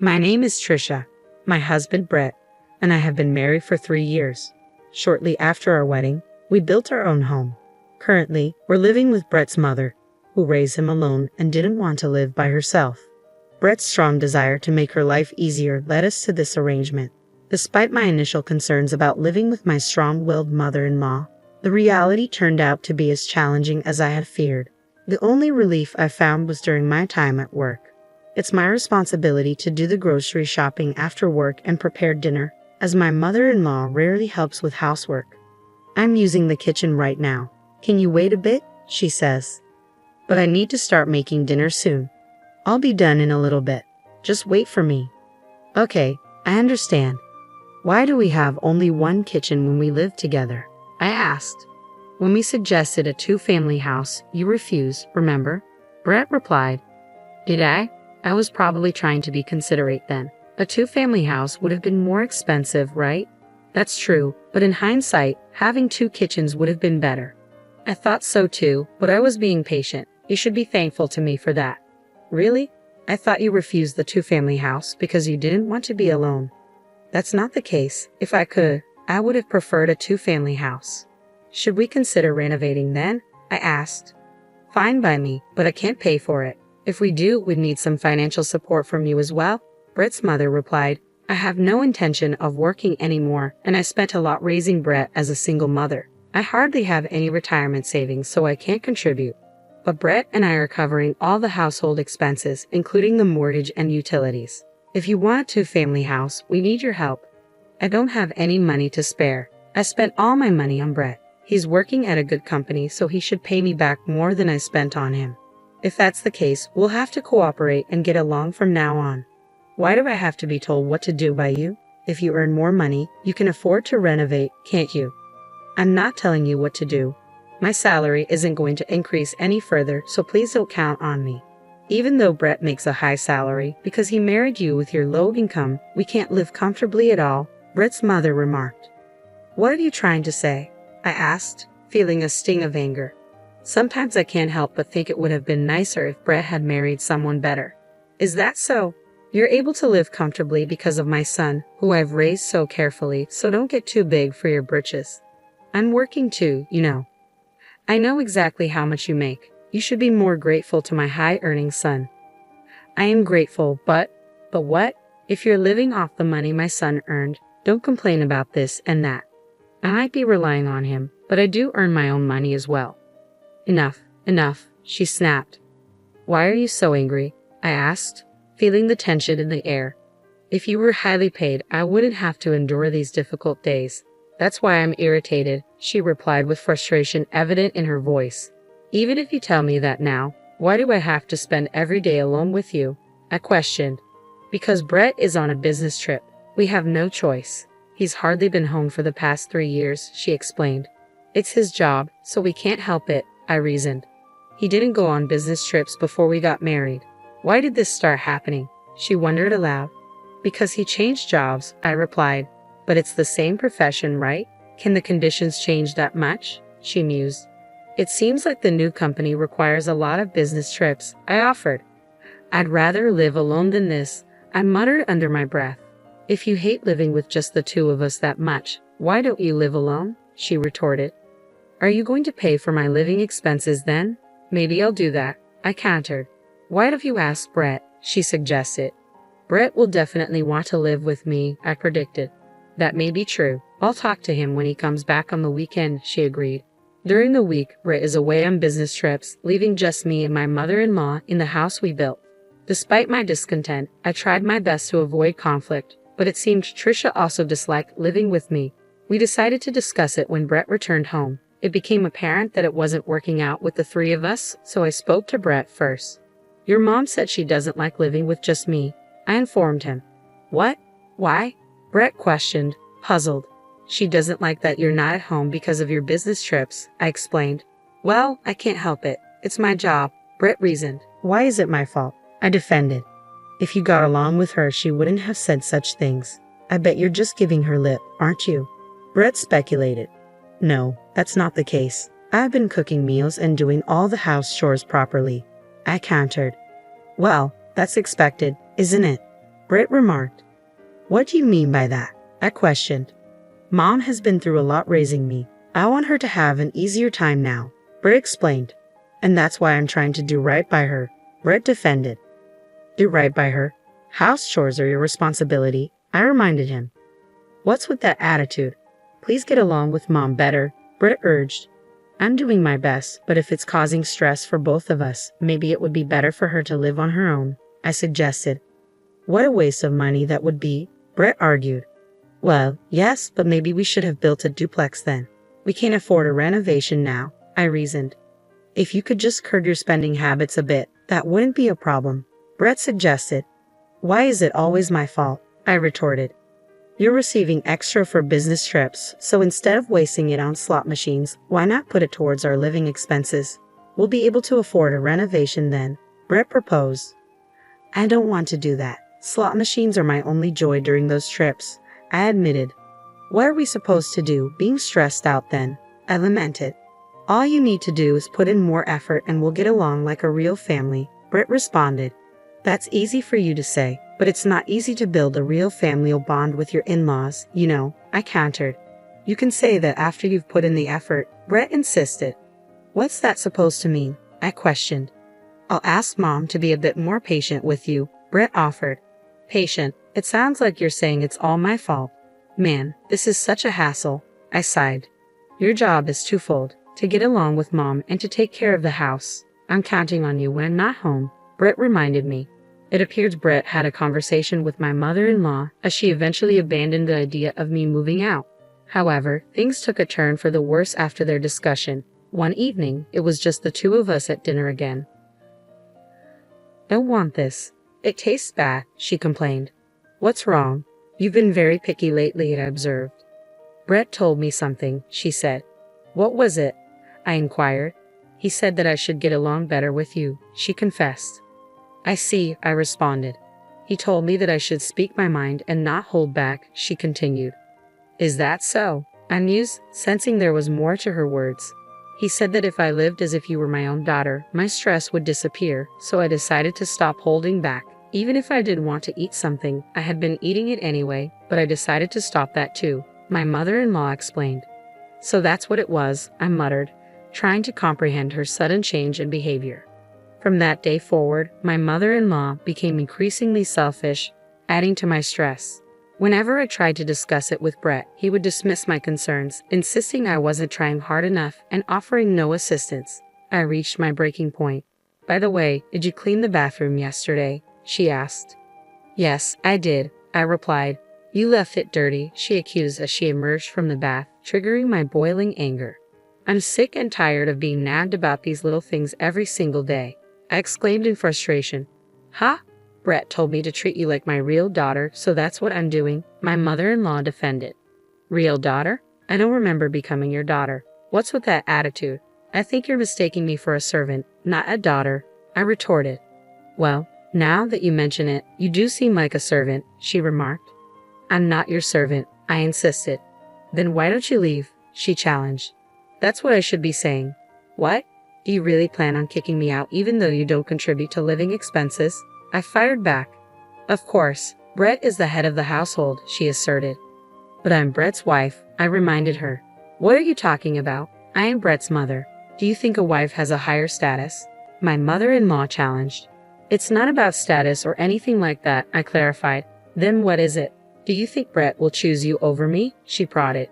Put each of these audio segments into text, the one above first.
My name is Trisha, my husband Brett, and I have been married for 3 years. Shortly after our wedding, we built our own home. Currently, we're living with Brett's mother, who raised him alone and didn't want to live by herself. Brett's strong desire to make her life easier led us to this arrangement. Despite my initial concerns about living with my strong-willed mother-in-law, the reality turned out to be as challenging as I had feared. The only relief I found was during my time at work. It's my responsibility to do the grocery shopping after work and prepare dinner, as my mother-in-law rarely helps with housework. I'm using the kitchen right now. Can you wait a bit? She says. But I need to start making dinner soon. I'll be done in a little bit. Just wait for me. Okay, I understand. Why do we have only one kitchen when we live together? I asked. When we suggested a 2-family house, you refused, remember? Brett replied. Did I? I was probably trying to be considerate then. A 2-family house would have been more expensive, right? That's true, but in hindsight, having 2 kitchens would have been better. I thought so too, but I was being patient. You should be thankful to me for that. Really? I thought you refused the 2-family house because you didn't want to be alone. That's not the case. If I could, I would have preferred a 2-family house. Should we consider renovating then? I asked. Fine by me, but I can't pay for it. If we do, we'd need some financial support from you as well. Brett's mother replied, I have no intention of working anymore, and I spent a lot raising Brett as a single mother. I hardly have any retirement savings, so I can't contribute. But Brett and I are covering all the household expenses, including the mortgage and utilities. If you want a 2-family house, we need your help. I don't have any money to spare. I spent all my money on Brett. He's working at a good company, so he should pay me back more than I spent on him. If that's the case, we'll have to cooperate and get along from now on. Why do I have to be told what to do by you? If you earn more money, you can afford to renovate, can't you? I'm not telling you what to do. My salary isn't going to increase any further, so please don't count on me. Even though Brett makes a high salary, because he married you with your low income, we can't live comfortably at all, Brett's mother remarked. What are you trying to say? I asked, feeling a sting of anger. Sometimes I can't help but think it would have been nicer if Brett had married someone better. Is that so? You're able to live comfortably because of my son, who I've raised so carefully, so don't get too big for your britches. I'm working too, you know. I know exactly how much you make. You should be more grateful to my high-earning son. I am grateful, but what? If you're living off the money my son earned, don't complain about this and that. I might be relying on him, but I do earn my own money as well. Enough, she snapped. Why are you so angry? I asked, feeling the tension in the air. If you were highly paid, I wouldn't have to endure these difficult days. That's why I'm irritated, she replied with frustration evident in her voice. Even if you tell me that now, why do I have to spend every day alone with you? I questioned. Because Brett is on a business trip. We have no choice. He's hardly been home for the past 3 years, she explained. It's his job, so we can't help it, I reasoned. He didn't go on business trips before we got married. Why did this start happening? She wondered aloud. Because he changed jobs, I replied. But it's the same profession, right? Can the conditions change that much? She mused. It seems like the new company requires a lot of business trips, I offered. I'd rather live alone than this, I muttered under my breath. If you hate living with just the 2 of us that much, why don't you live alone? She retorted. Are you going to pay for my living expenses then? Maybe I'll do that, I countered. Why don't you ask Brett? She suggested. Brett will definitely want to live with me, I predicted. That may be true. I'll talk to him when he comes back on the weekend, she agreed. During the week, Brett is away on business trips, leaving just me and my mother-in-law in the house we built. Despite my discontent, I tried my best to avoid conflict, but it seemed Trisha also disliked living with me. We decided to discuss it when Brett returned home. It became apparent that it wasn't working out with the 3 of us, so I spoke to Brett first. Your mom said she doesn't like living with just me, I informed him. What? Why? Brett questioned, puzzled. She doesn't like that you're not at home because of your business trips, I explained. Well, I can't help it. It's my job, Brett reasoned. Why is it my fault? I defended. If you got along with her, she wouldn't have said such things. I bet you're just giving her lip, aren't you? Brett speculated. No, that's not the case. I've been cooking meals and doing all the house chores properly, I countered. Well, that's expected, isn't it? Britt remarked. What do you mean by that? I questioned. Mom has been through a lot raising me. I want her to have an easier time now, Britt explained. And that's why I'm trying to do right by her, Britt defended. Do right by her? House chores are your responsibility, I reminded him. What's with that attitude? Please get along with Mom better, Britt urged. I'm doing my best, but if it's causing stress for both of us, maybe it would be better for her to live on her own, I suggested. What a waste of money that would be, Britt argued. Well, yes, but maybe we should have built a duplex then. We can't afford a renovation now, I reasoned. If you could just curb your spending habits a bit, that wouldn't be a problem, Britt suggested. Why is it always my fault? I retorted. You're receiving extra for business trips, so instead of wasting it on slot machines, why not put it towards our living expenses? We'll be able to afford a renovation then, Britt proposed. I don't want to do that. Slot machines are my only joy during those trips, I admitted. What are we supposed to do, being stressed out then? I lamented. All you need to do is put in more effort and we'll get along like a real family, Britt responded. That's easy for you to say, but it's not easy to build a real familial bond with your in-laws, you know, I countered. You can say that after you've put in the effort, Britt insisted. What's that supposed to mean? I questioned. I'll ask Mom to be a bit more patient with you, Britt offered. Patient? It sounds like you're saying it's all my fault. Man, this is such a hassle, I sighed. Your job is twofold, to get along with Mom and to take care of the house. I'm counting on you when I'm not home, Britt reminded me. It appears Britt had a conversation with my mother-in-law as she eventually abandoned the idea of me moving out. However, things took a turn for the worse after their discussion. One evening, it was just the two of us at dinner again. Don't want this. It tastes bad, she complained. What's wrong? You've been very picky lately, I observed. Britt told me something, she said. What was it? I inquired. He said that I should get along better with you, she confessed. I see, I responded. He told me that I should speak my mind and not hold back, she continued. Is that so? I mused, sensing there was more to her words. He said that if I lived as if you were my own daughter, my stress would disappear, so I decided to stop holding back. Even if I did want to eat something, I had been eating it anyway, but I decided to stop that too, my mother-in-law explained. So that's what it was, I muttered, trying to comprehend her sudden change in behavior. From that day forward, my mother-in-law became increasingly selfish, adding to my stress. Whenever I tried to discuss it with Britt, he would dismiss my concerns, insisting I wasn't trying hard enough and offering no assistance. I reached my breaking point. By the way, did you clean the bathroom yesterday? She asked. Yes, I did, I replied. You left it dirty, she accused as she emerged from the bath, triggering my boiling anger. I'm sick and tired of being nagged about these little things every single day, I exclaimed in frustration. Huh? Britt told me to treat you like my real daughter, so that's what I'm doing, my mother-in-law defended. Real daughter? I don't remember becoming your daughter. What's with that attitude? I think you're mistaking me for a servant, not a daughter, I retorted. Well, now that you mention it, you do seem like a servant, she remarked. I'm not your servant, I insisted. Then why don't you leave? She challenged. That's what I should be saying. What? Do you really plan on kicking me out even though you don't contribute to living expenses? I fired back. Of course, Britt is the head of the household, she asserted. But I'm Brett's wife, I reminded her. What are you talking about? I am Brett's mother. Do you think a wife has a higher status? My mother-in-law challenged. It's not about status or anything like that, I clarified. Then what is it? Do you think Brett will choose you over me? She prodded.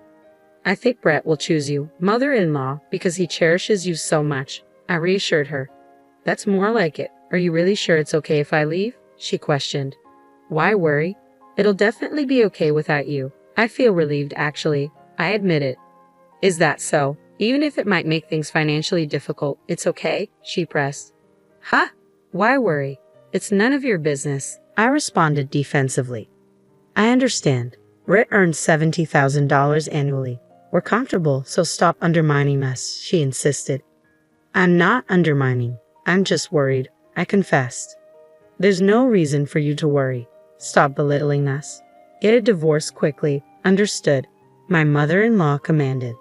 I think Brett will choose you, mother-in-law, because he cherishes you so much, I reassured her. That's more like it. Are you really sure it's okay if I leave? She questioned. Why worry? It'll definitely be okay without you. I feel relieved, actually, I admitted. Is that so? Even if it might make things financially difficult, it's okay, she pressed. Huh? Why worry? It's none of your business, I responded defensively. I understand. Britt earns $70,000 annually. We're comfortable, so stop undermining us, she insisted. I'm not undermining. I'm just worried, I confessed. There's no reason for you to worry. Stop belittling us. Get a divorce quickly, understood, my mother-in-law commanded.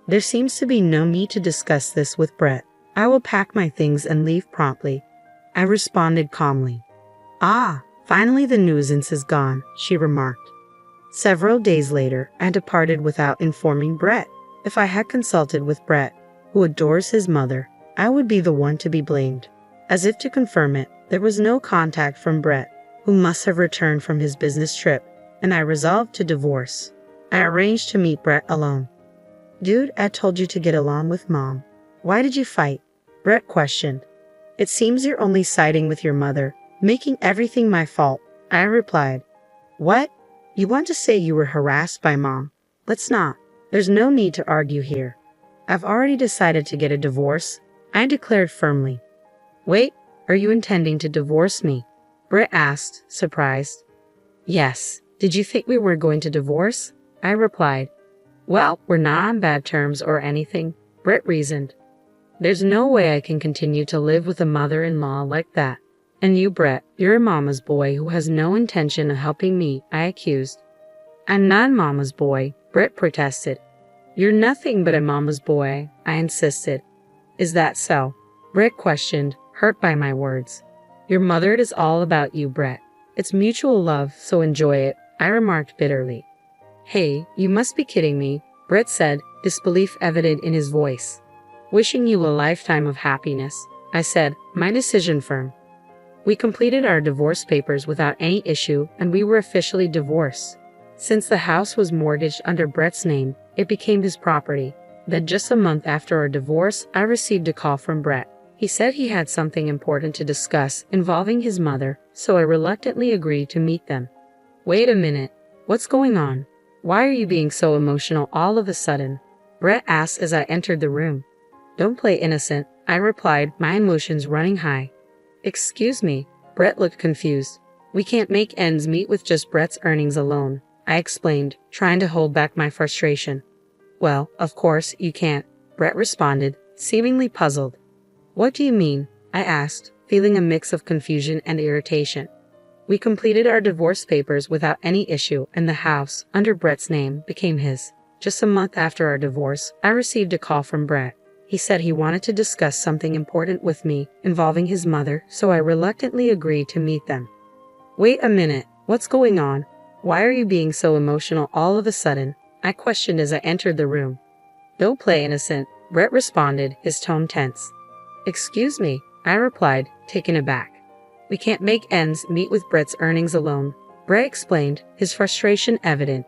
There seems to be no need to discuss this with Brett. I will pack my things and leave promptly, I responded calmly. Ah, Finally, the nuisance is gone, she remarked. Several days later, I departed without informing Brett. If I had consulted with Brett, who adores his mother, I would be the one to be blamed. As if to confirm it, there was no contact from Brett, who must have returned from his business trip, and I resolved to divorce. I arranged to meet Brett alone. Dude, I told you to get along with Mom. Why did you fight? Brett questioned. It seems you're only siding with your mother, making everything my fault, I replied. What? You want to say you were harassed by Mom? Let's not. There's no need to argue here. I've already decided to get a divorce, I declared firmly. Wait, are you intending to divorce me? Brett asked, surprised. Yes. Did you think we were going to divorce? I replied. Well, we're not on bad terms or anything, Brett reasoned. There's no way I can continue to live with a mother-in-law like that. And you, Brett, you're a mama's boy who has no intention of helping me, I accused. I'm not mama's boy, Brett protested. You're nothing but a mama's boy, I insisted. Is that so? Brett questioned, hurt by my words. Your mother is all about you, Brett. It's mutual love, so enjoy it, I remarked bitterly. Hey, you must be kidding me, Brett said, disbelief evident in his voice. Wishing you a lifetime of happiness, I said, my decision firm. We completed our divorce papers without any issue, and we were officially divorced. Since the house was mortgaged under Brett's name, it became his property. Then just a month after our divorce, I received a call from Brett. He said he had something important to discuss involving his mother, so I reluctantly agreed to meet them. Wait a minute. What's going on? Why are you being so emotional all of a sudden? Brett asked as I entered the room. Don't play innocent, I replied, my emotions running high. Excuse me, Brett looked confused. We can't make ends meet with just Brett's earnings alone, I explained, trying to hold back my frustration. Well, of course you can't, Brett responded, seemingly puzzled. What do you mean? I asked, feeling a mix of confusion and irritation. We completed our divorce papers without any issue, and the house, under Brett's name, became his. Just a month after our divorce, I received a call from Brett. He said he wanted to discuss something important with me involving his mother, so I reluctantly agreed to meet them. Wait a minute, what's going on? Why are you being so emotional all of a sudden? I questioned as I entered the room. Don't play innocent, Brett responded, his tone tense. Excuse me, I replied, taken aback. We can't make ends meet with Brett's earnings alone, Brett explained, his frustration evident.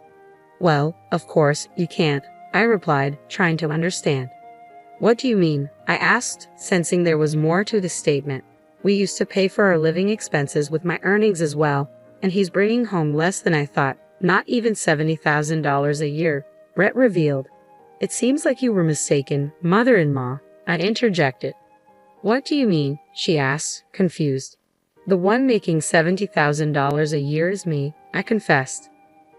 Well, of course, you can't, I replied, trying to understand. What do you mean? I asked, sensing there was more to the statement. We used to pay for our living expenses with my earnings as well, and he's bringing home less than I thought, not even $70,000 a year, Brett revealed. It seems like you were mistaken, mother-in-law, I interjected. What do you mean? She asked, confused. The one making $70,000 a year is me, I confessed.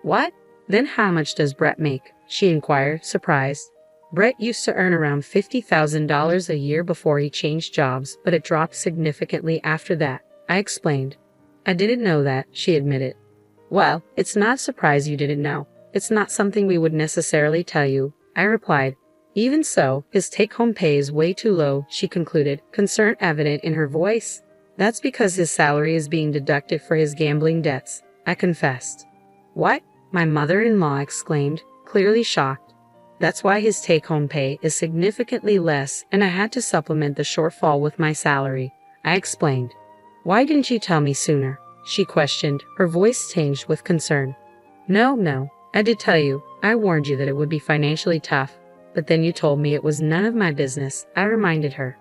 What? Then how much does Brett make? She inquired, surprised. Brett used to earn around $50,000 a year before he changed jobs, but it dropped significantly after that, I explained. I didn't know that, she admitted. Well, it's not a surprise you didn't know. It's not something we would necessarily tell you, I replied. Even so, his take-home pay is way too low, she concluded, concern evident in her voice. That's because his salary is being deducted for his gambling debts, I confessed. What? My mother-in-law exclaimed, clearly shocked. That's why his take-home pay is significantly less, and I had to supplement the shortfall with my salary, I explained. Why didn't you tell me sooner? She questioned, her voice tinged with concern. No, I did tell you. I warned you that it would be financially tough, but then you told me it was none of my business, I reminded her.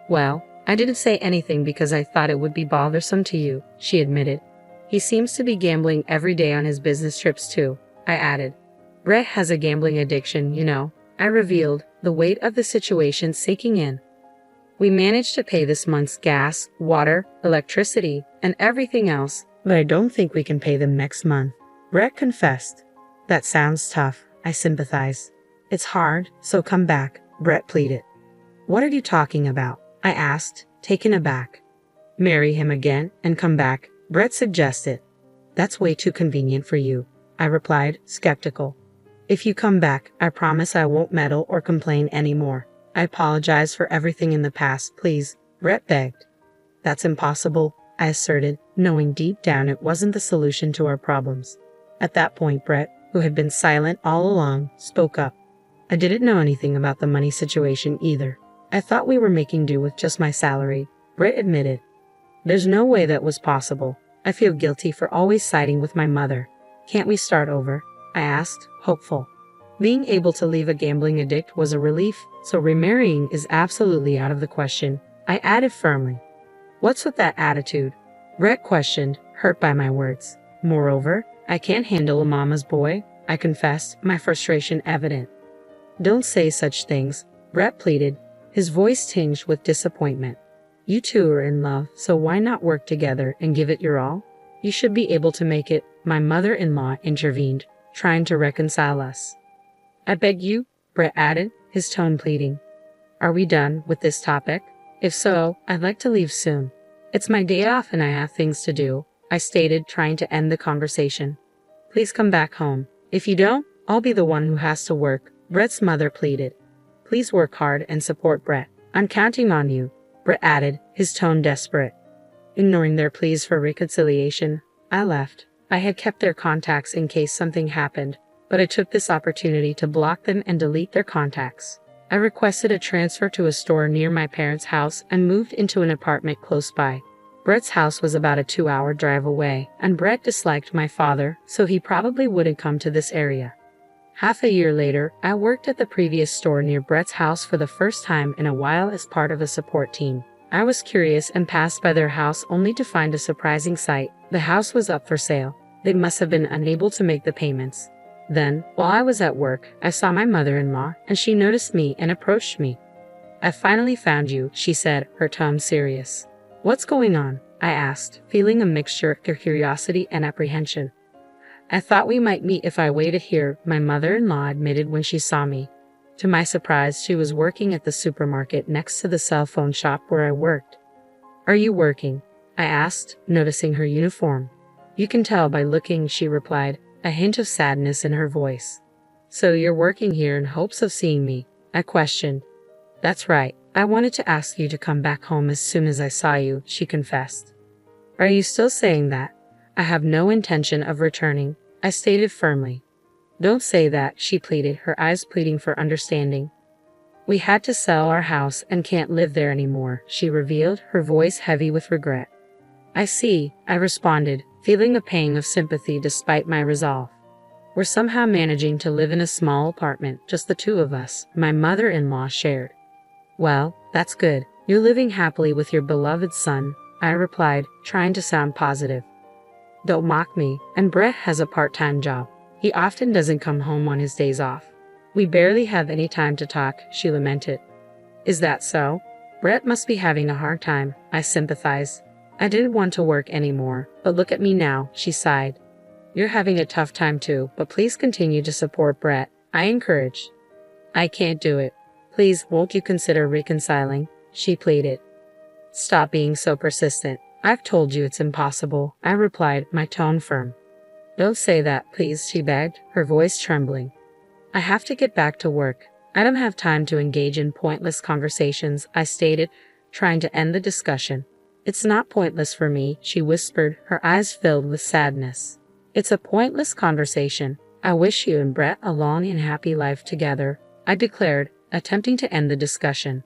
Well, I didn't say anything because I thought it would be bothersome to you, she admitted. He seems to be gambling every day on his business trips too, I added. Brett has a gambling addiction, you know, I revealed, the weight of the situation sinking in. We managed to pay this month's gas, water, electricity, and everything else, but I don't think we can pay them next month, Brett confessed. That sounds tough, I sympathized. It's hard, so come back, Brett pleaded. What are you talking about? I asked, taken aback. Marry him again and come back, Brett suggested. That's way too convenient for you, I replied, skeptical. If you come back, I promise I won't meddle or complain anymore. I apologize for everything in the past, please, Brett begged. That's impossible, I asserted, knowing deep down it wasn't the solution to our problems. At that point, Brett, who had been silent all along, spoke up. I didn't know anything about the money situation either. I thought we were making do with just my salary, Brett admitted. There's no way that was possible. I feel guilty for always siding with my mother. Can't we start over? I asked, hopeful. Being able to leave a gambling addict was a relief, so remarrying is absolutely out of the question, I added firmly. What's with that attitude? Brett questioned, hurt by my words. Moreover, I can't handle a mama's boy, I confessed, my frustration evident. Don't say such things, Brett pleaded, his voice tinged with disappointment. You two are in love, so why not work together and give it your all? You should be able to make it, my mother-in-law intervened, trying to reconcile us. I beg you, Brett added, his tone pleading. Are we done with this topic? If so, I'd like to leave soon. It's my day off and I have things to do, I stated, trying to end the conversation. Please come back home. If you don't, I'll be the one who has to work, Brett's mother pleaded. Please work hard and support Brett. I'm counting on you, Brett added, his tone desperate. Ignoring their pleas for reconciliation, I left. I had kept their contacts in case something happened, but I took this opportunity to block them and delete their contacts. I requested a transfer to a store near my parents' house and moved into an apartment close by. Brett's house was about a 2-hour drive away, and Brett disliked my father, so he probably wouldn't come to this area. Half a year later, I worked at the previous store near Brett's house for the first time in a while as part of a support team. I was curious and passed by their house only to find a surprising sight. The house was up for sale. They must have been unable to make the payments. Then, while I was at work, I saw my mother-in-law, and she noticed me and approached me. I finally found you, she said, her tone serious. What's going on? I asked, feeling a mixture of curiosity and apprehension. I thought we might meet if I waited here, my mother-in-law admitted when she saw me. To my surprise, she was working at the supermarket next to the cell phone shop where I worked. Are you working? I asked, noticing her uniform. You can tell by looking, she replied, a hint of sadness in her voice. So you're working here in hopes of seeing me? I questioned. That's right. I wanted to ask you to come back home as soon as I saw you, she confessed. Are you still saying that? I have no intention of returning, I stated firmly. Don't say that, she pleaded, her eyes pleading for understanding. We had to sell our house and can't live there anymore, she revealed, her voice heavy with regret. I see, I responded, feeling a pang of sympathy despite my resolve. We're somehow managing to live in a small apartment, just the two of us, my mother-in-law shared. Well, that's good. You're living happily with your beloved son, I replied, trying to sound positive. Don't mock me, and Brett has a part-time job. He often doesn't come home on his days off. We barely have any time to talk, she lamented. Is that so? Brett must be having a hard time, I sympathized. I didn't want to work anymore, but look at me now, she sighed. You're having a tough time too, but please continue to support Brett, I encouraged. I can't do it. Please, won't you consider reconciling? She pleaded. Stop being so persistent. I've told you it's impossible, I replied, my tone firm. Don't say that, please, she begged, her voice trembling. I have to get back to work. I don't have time to engage in pointless conversations, I stated, trying to end the discussion. It's not pointless for me, she whispered, her eyes filled with sadness. It's a pointless conversation. I wish you and Brett a long and happy life together, I declared, attempting to end the discussion.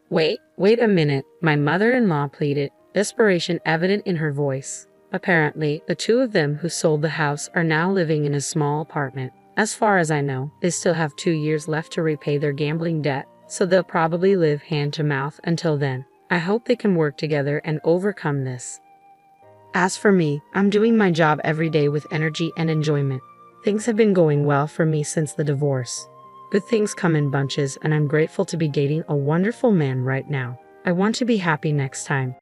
Wait a minute, my mother-in-law pleaded, desperation evident in her voice. Apparently, the two of them who sold the house are now living in a small apartment. As far as I know, they still have 2 years left to repay their gambling debt, so they'll probably live hand to mouth until then. I hope they can work together and overcome this. As for me, I'm doing my job every day with energy and enjoyment. Things have been going well for me since the divorce. Good things come in bunches, and I'm grateful to be dating a wonderful man right now. I want to be happy next time.